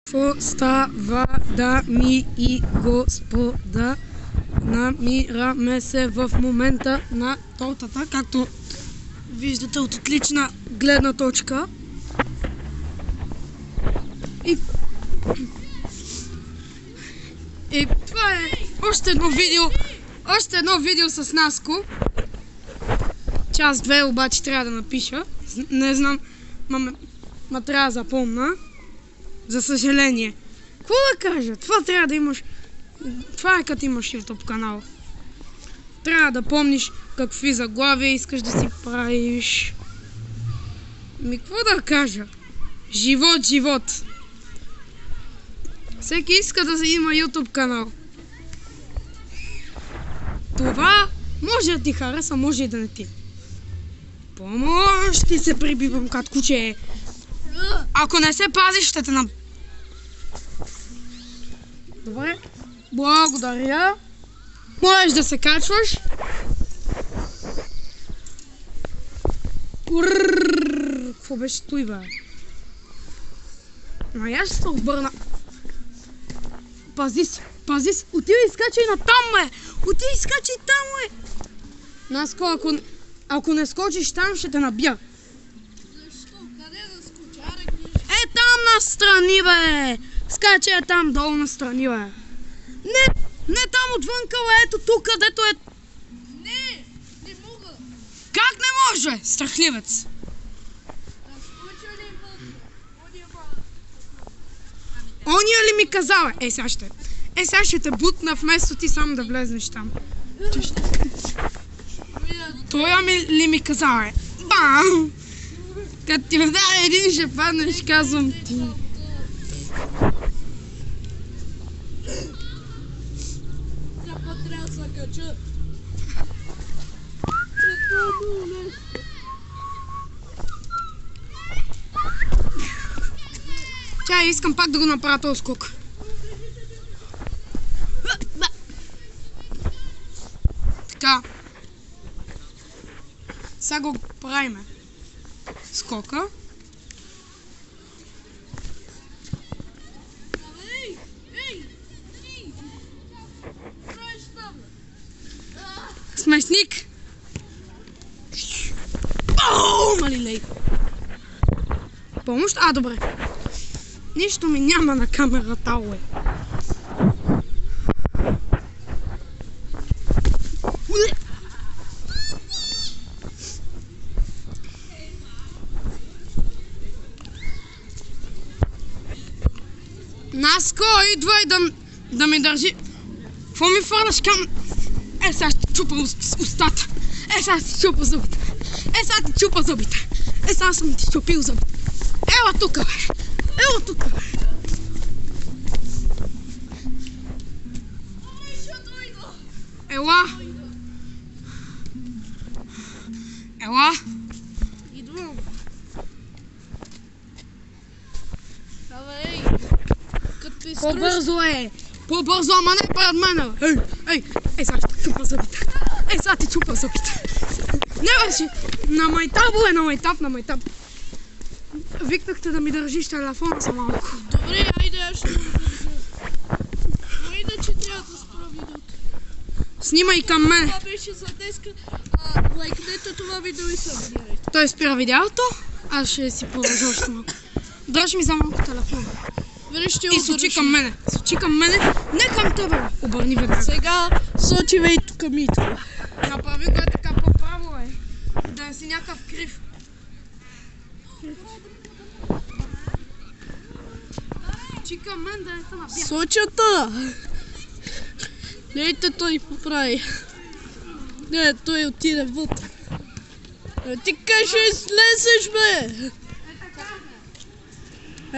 Какво става, дами и господа? Намираме се в момента на тортата, както виждате от отлична гледна точка. И това е още едно видео с Наско. Част 2 обаче трябва да напиша. Не знам, ма трябва да запомна. За съжаление. Какво да кажа? Това трябва да имаш. Това е като имаш YouTube канал. Трябва да помниш какви заглавия искаш да си правиш. Какво да кажа? Живот. Всеки иска да има YouTube канал. Това може да ти хареса, може и да не ти. Помощ ти се прибивам като куче. Ако не се пазиш, ще те на... Добре. Благодаря. Можеш да се качваш. Какво беше той, бе? Но я ще се обърна. Пази се. Отивай и скачай на там, бе. Отивай и скачай там, бе. Наско, ако не скочиш там, ще те набия. Там настрани, бе! Скачай там долу настрани, бе! Не там отвънка, бе! Ето тук, където е... Не мога! Как не може? Страхливец! Ония ли ми каза, бе? Сега ще те бутна вместо ти сам да влезнеш там. Той ли ми каза, бе? Бам! Като ти вдаде един, ще паднеш, казвам ти. Сега път трябва да се кача. Чай, искам пак да го направя този скок. Така. Сега го правиме. Скока. Смешник! Малилей! Помощ? Добре. Нищо ми няма на камерата, уе. Наско, идвай да ми държи. Какво ми фърляш към... сега ще ти чупа устата. Сега ще ти чупа зъбите. Сега ти чупа зъбите. Сега съм ти чупил зъбите. Ела тук, бе. Ела. Идвам. По-бързо е! По-бързо, ама не пред мене! Сега ще ти чупа зъбите! Сега ти чупа зъбите! Не беше! На майтап! Викнахте да ми държиш телефона за малко. Добре, айде, аз ще го държа. Но иначе трябва да спра видеото. Снимай към мен! Това беше за днеска. Лайкнете това видео и събирайте. Той спира видеото, аз ще си продължа още малко. Дръж ми за малко телефона. И сочи към мене. Не към тебе. Обърни веднага. Сега сочи вейто към Митро. Направи го е така по-право, е. Да не си някакъв крив. Сочи към мен, да не се набия. Сочата! Гледайте той поправи. Не, той отиде вътре. Ти къде ще излезеш, бе?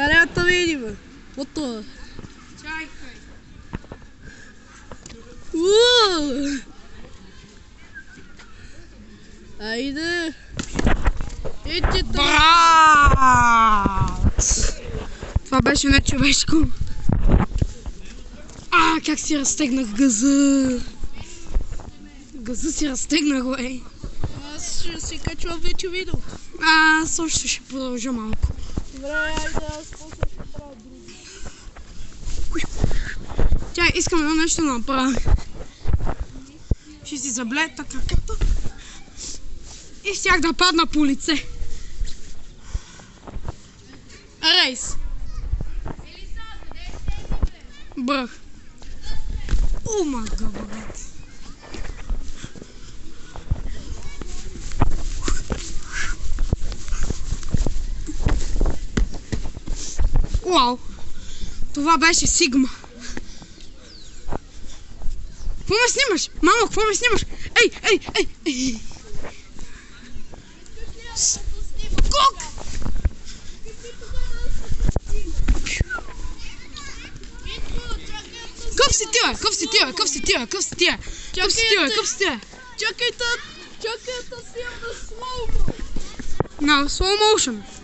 Аре, да види, бе. Ото. Чайкай. Айде. Ете това. Брат! Това беше нечовешко. Как си разтегнах газа. Газа си разтегнах, бе. Аз ще си качвам вече видеото. Аз още ще продължа малко. Добре, айде, аз после ще правя друго. искам едно нещо да направя. Ще си заблета краката. И щях да падна по лице. Рейс. Брах. Умага, брат. Уау. Това беше Сигма. Какво ме снимаш? Мамо, какво ме снимаш? Ей! Скок! Къв си тия? Чакай да снимам на слоумо. На slow motion.